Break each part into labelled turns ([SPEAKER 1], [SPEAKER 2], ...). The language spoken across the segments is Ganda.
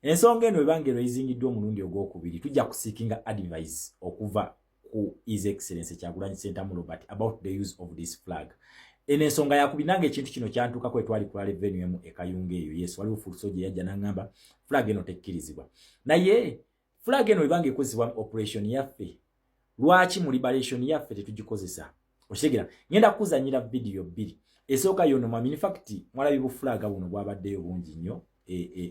[SPEAKER 1] ensonga eno ebange raisingidwa omulundi ogwokubiri tujja kuseekinga advice okuva ku His Excellency Kyagulanyi Ssentamu Robert about the use of this flag. Eno ensonga yakubiri nange ekintu kino kyantuukako etwali ku revenue emu ekayunga eyo. Yes, waliwo Full gye yajja n'aŋŋamba flag eno tekkirizibwa. Naye flag eno ebanga ekozesebwa mu operation yaffe, lwaki mu liberation yaffe tetugikozesa? Okitegera, ngenda kuzanyira video bbiri. Esooka yono mwami, in fact mwalabi bu flag buno bwabaddeyo bungi nnyo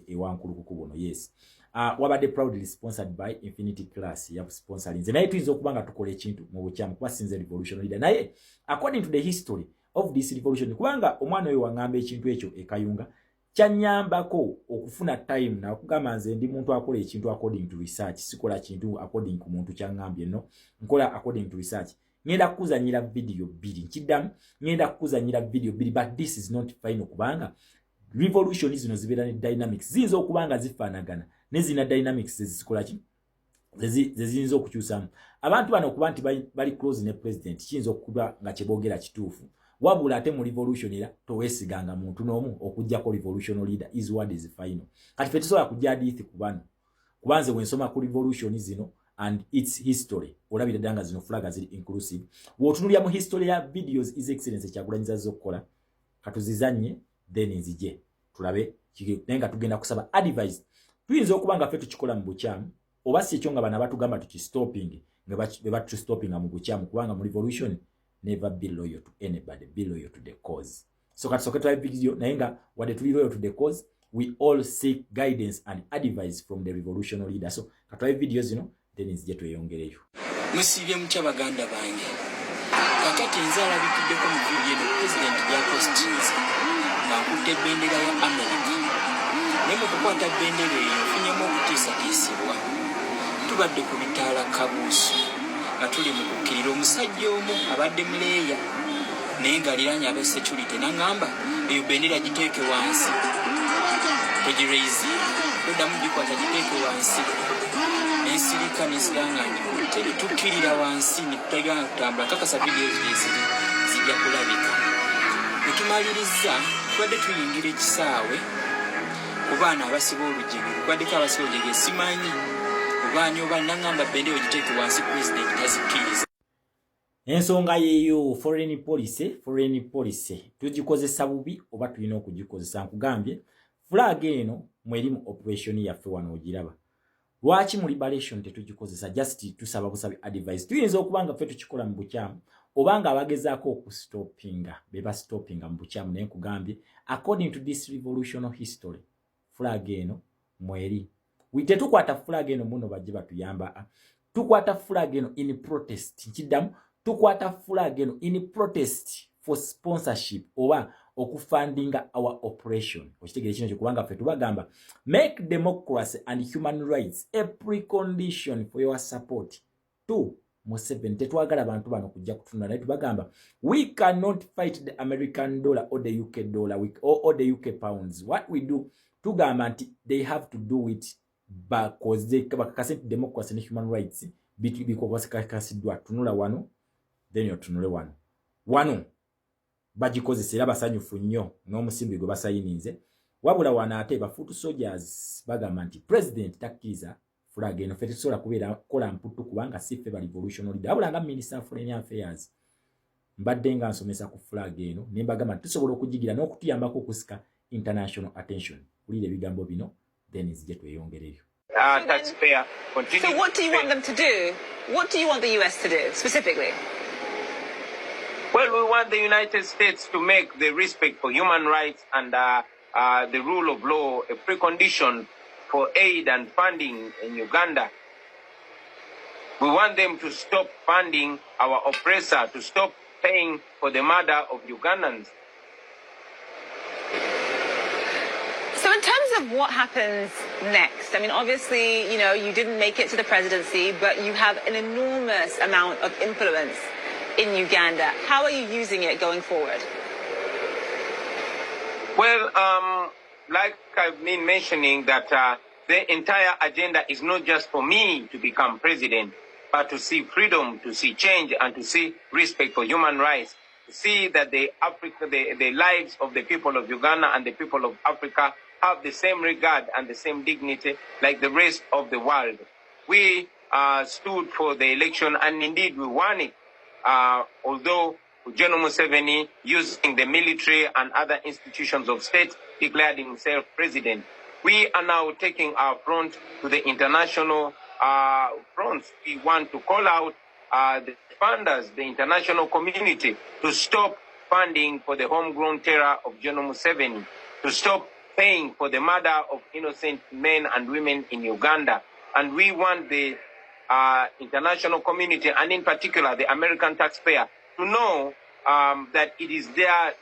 [SPEAKER 1] ewankulukuku buno. Yes, wabadde proudly sponsored by Infinity Class ya sponsoring. Naye tuyinza okuba nga tukola ekintu mu bukyamu kuba sinze revolution leader. Naye according to the history of this revolution, kubanga omwana oyo wangamba ekintu ekyo ekayunga kyanyambako okufuna time na okugamba nze ndi muntu akola ekintu according to research, sikola kintu according ku muntu kyangambye no, nkola according to research. Ngenda kuzanyira video bbiri, nkiddamu ngenda kuzanyira video bbiri, but this is not final kubanga revolution zino zibeera ne dynamics ziyinza okubanga zifaanagana nezina dynamics zezikola ki zeziyinza okukyusamu. Abantu bano okuba nti bali close ne president kiyinza okuba nga kyeboogera kituufu, wabula ate mu revolution era toweesiganga muntu n'omu okujjako revolution leader is what is final. Kati ffe tusobola kujja hadithi ku bano kubanze wensoma ku revolution zino and its history olabira ddanga zino flaga ziri inclusive. Wootunulya mu history ya videos His Excellency Kyagulanyi z'okkola katuzizanye then nzije tulabe naye nga tugenda kusaba advice. Tuyinza okuba nga ffe tukikola mu bukyamu oba si ekyo nga bana batugamba tukistopping be batustoppinga mu bukyamu, kubanga mu revolution never be loyal to anybody, be loyal to the cause. So katusoke tulabe video naye nga wadde tuli loyal to the cause, we all seek guidance and advice from the revolutionary leader. So katulabe video zino then nzije tweyongereyo.
[SPEAKER 2] Musibye mukya baganda bange kakati nze alabikiddeko mu video eno president yapostinze ng'akutte bendera ya America. Naye mu kukwata bendera eyo ofunyemu okutiisatiisibwa. Tubadde ku bitaala kabuusu nga tuli mu kukkirira omusajja omu abadde muleeya naye ng'aliraanye aba security n'aŋŋamba eyo bendera giteeke wansi togireizi toddamu gikwata giteeke wansi nensirika nesiranga ngikutte tukkirira wansi netutaganga kutambula kakasa video ziri zijja kulabika. Netumaliriza tubadde tuyingira ekisaawe ku baana abasiba olujege, kubaddeko abasiba olujege simanyi obaani oba naŋŋamba bendera giteeke wansi president tazikkiriza.
[SPEAKER 1] Ensonga yeyo foreign policy tugikozesa bubi oba tulina okugikozesa. Nkugambye flag eno mwerimu operation yaffe wano ogiraba. Lwaki mu liberation tetugikozesa? Just tusaba busabi advice. Tuyinza okubanga ffe tukikola mu bukyamu obanga abagezaako okustoppinga beba stoppinga mu bukyamu, naye nkugambye according to this revolutionary history flag eno mweri tetukwata flag eno muno bajje batuyamba, tukwata flag eno in protest. Nkiddamu tukwata flag eno in protest for sponsorship oba okufundinga our operation. Okitegere kino kubanga ffe tubagamba make democracy and human rights a precondition for your support to Museveni. Tetwagala abantu bano kujja kutunula, naye tubagamba we cannot fight the American dollar or the UK dollar or the UK pounds. What we do tugamba nti they have to do it because they bakakase democracy and human rights bikokasiddwa. Tunula wano then yotunule wano bagikozesa era basanyufu nnyo n'omusimbi gwe basayininze, wabula wana ate bafutu soldiers bagamba nti president takkiriza flag eno. Ffe tetusobola kubeera kola mputtu kubanga si ffe ba revolutionary leader, wabula nga minister of foreign affairs mbadde nga nsomesa ku flag eno ne mbagamba nti tusobola okugigira n'okutuyambako okusika international attention. Wulira ebigambo bino then nzije tweyongereyo.
[SPEAKER 3] Taxpayer continue.
[SPEAKER 4] So what do you want them to do? What do you want the US to do specifically?
[SPEAKER 3] Well, we want the United States to make the respect for human rights and the rule of law a precondition for aid and funding in Uganda. We want them to stop funding our oppressor, to stop paying for the murder of Ugandans.
[SPEAKER 4] So in terms of what happens next, I mean, obviously, you didn't make it to the presidency, but you have an enormous amount of influence in Uganda. How are you using it going forward?
[SPEAKER 3] Well, like I've been mentioning, that the entire agenda is not just for me to become president, but to see freedom, to see change, and to see respect for human rights, to see that the lives of the people of Uganda and the people of Africa have the same regard and the same dignity like the rest of the world. We stood for the election, and indeed we won it, although General Museveni, using the military and other institutions of state, declared himself president. We are now taking our front to the international fronts. We want to call out the funders, the international community, to stop funding for the homegrown terror of General Museveni, to stop paying for the murder of innocent men and women in Uganda. And we want the international community, and in particular the American taxpayer, to know that it is their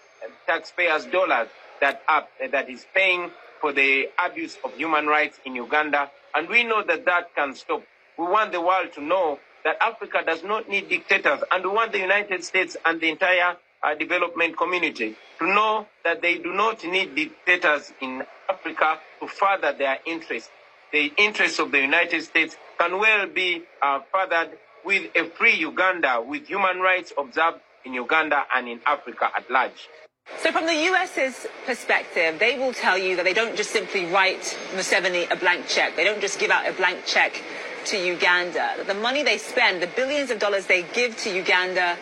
[SPEAKER 3] taxpayers' dollars that is paying for the abuse of human rights in Uganda. And we know that that can stop. We want the world to know that Africa does not need dictators, and we want the United States and the entire development community to know that they do not need dictators in Africa to further their interests. The interests of the United States can well be furthered with a free Uganda, with human rights observed in Uganda and in Africa at large.
[SPEAKER 4] So from the US's perspective, they will tell you that they don't just simply write Museveni a blank check. They don't just give out a blank check to Uganda. The money they spend, the billions of dollars they give to Uganda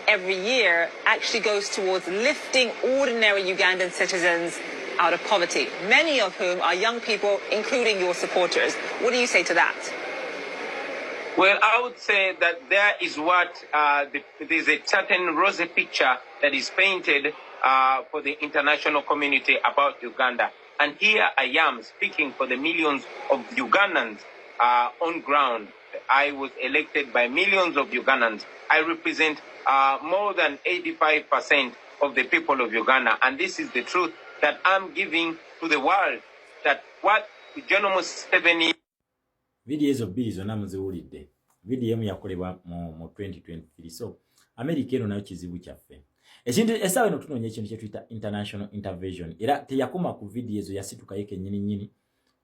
[SPEAKER 4] every year, actually goes towards lifting ordinary Ugandan citizens out of poverty, many of whom are young people, including your supporters. What do you say to that?
[SPEAKER 3] Well, I would say that there is there's a certain rosy picture that is painted for the international community about Uganda. And here I am speaking for the millions of Ugandans on ground. I was elected by millions of Ugandans. I represent more than 85% of the people of Uganda. And this is the truth that I'm giving to the world, that what General Museveni...
[SPEAKER 1] Videos of bills on Amazon video yakolebwa mu 2023. So America eno nayo kizibu kyaffe. Ekintu esawe no tunonye ekintu kye tuyita international intervention. Era teyakoma ku videos yasituka yeke nyini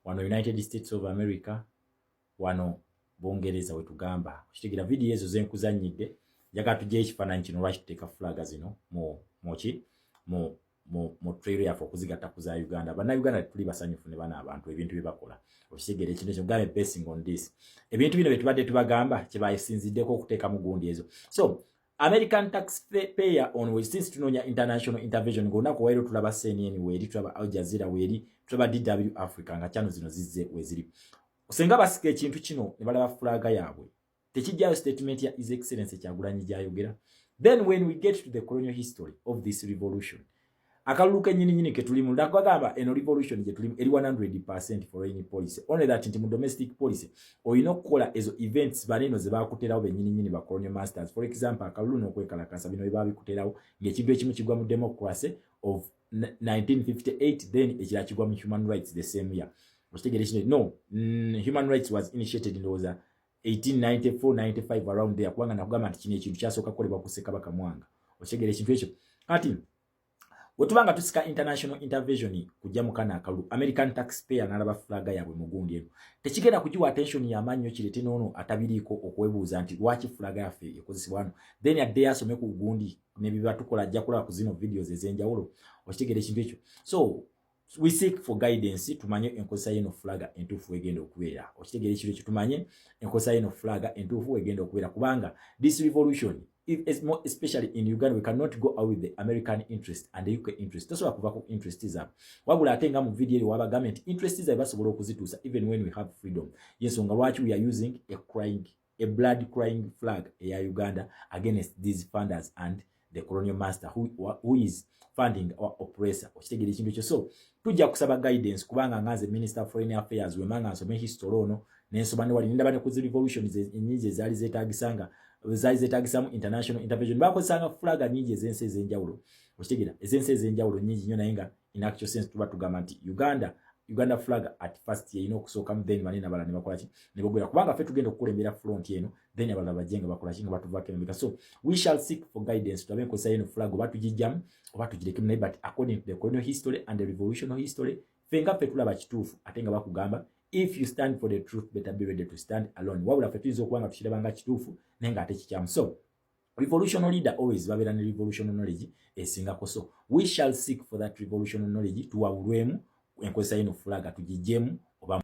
[SPEAKER 1] wano United States of America, wano Bongereza wetugamba. Kitigira videos zenkuzanyidde yaga tujje ekifaananyi kino lwaki tuteeka flaga zino mu trailer yafu okuzigatta kuza Uganda. Bana Uganda tuli basanyufu ne bana abantu ebintu byebakola. Okitegere ekintu ekyo gabe basing on this. Ebintu bino betubadde tubagamba kye bayisinziddeko okuteeka mu gundi ezo. So American taxpayer on we since tunonya international intervention ngona ko wairo tulaba CNN weri tulaba Al Jazeera weri tulaba DW Africa nga channel zino zizze weziri. Osenga basike ekintu kino ne balaba flaga yaabwe. Tekijjayo statement ya His Excellency Kyagulanyi gyayogera. Then when we get to the colonial history of this revolution, akaluka nyini ke tulimu ndakagamba eno revolution je tulimu eri 100% foreign policy. Only that into domestic policy oyino kukola ezo events baneno ze bakuterawo benyini ba colonial masters. For example, akalulu okwekalakasa bino ebabikuterawo ng'ekintu ekimu kigwa mu democracy of 1958, then ekira kigwa mu human rights the same year. No, human rights was initiated in those 1894-95 around there. Kubanga nakugamba nti kino ekintu kyasooka kukolebwa ku Ssekabaka Mwanga. Okitegere ekintu ekyo. Kati wetubanga tusika international intervention kujja mukana akalu American taxpayer n'alaba flaga yabwe mugundi eno tekigenda kujiwa attention ya manyo kirete nono atabiriko okwebuuza nti lwaki flaga yafe ekozesebwa wano then adde asome ku gundi ne biba tukola ajja kola ku zino videos ezenjawulo okitegere ekintu ekyo. So we seek for guidance tumanye enkozesa y'eno flaga entuufu egenda okubeera. Okitegere ekiro ekyo tumanye enkozesa y'eno flaga entuufu egenda okubeera kubanga this revolution more especially in Uganda, we cannot go out with the American interest and the UK interest. That's why kuvako interest is up. Wabula atenga mu video waba government interest is basobola okuzituusa even when we have freedom. Yes, on lwaki we are using a blood crying flag ya Uganda against these funders and the colonial master who is funding our oppressor. Okitegere ekintu ekyo. So tujja kusaba guidance kubanga ngaze Minister of Foreign Affairs we manga nsome history ono n'ensoma ne wali ndabane ku revolution enyingi ezaali zeetagisamu international intervention. Bakozesanga flaga nyingi ezensi ez'enjawulo. Okitegera ezensi ez'enjawulo nyingi nnyo naye nga in actual sense tuba tugamba nti Uganda flag at first yeyina okusookamu then banene abalala ne bakola ki ne bogera kubanga ffe tugenda okukulembera front eno then abalala bajjenga bakola ki nga batuvaako emabega. So we shall seek for guidance tulabe enkozesa y'eno flag oba tugijjamu oba tugirekemu naye but according to the colonial history and the revolutionary history ffe nga ffe tulaba kituufu ate nga bakugamba if you stand for the truth better be ready to stand alone. Wabula ffe tuyinza okuba nga tukirabanga kituufu naye nga ate kikyamu. So revolutionary leader always babeera ne revolutionary knowledge esingako. So we shall seek for that revolutionary knowledge tuwawulwemu enkozesa y'eno flag tugijjemu oba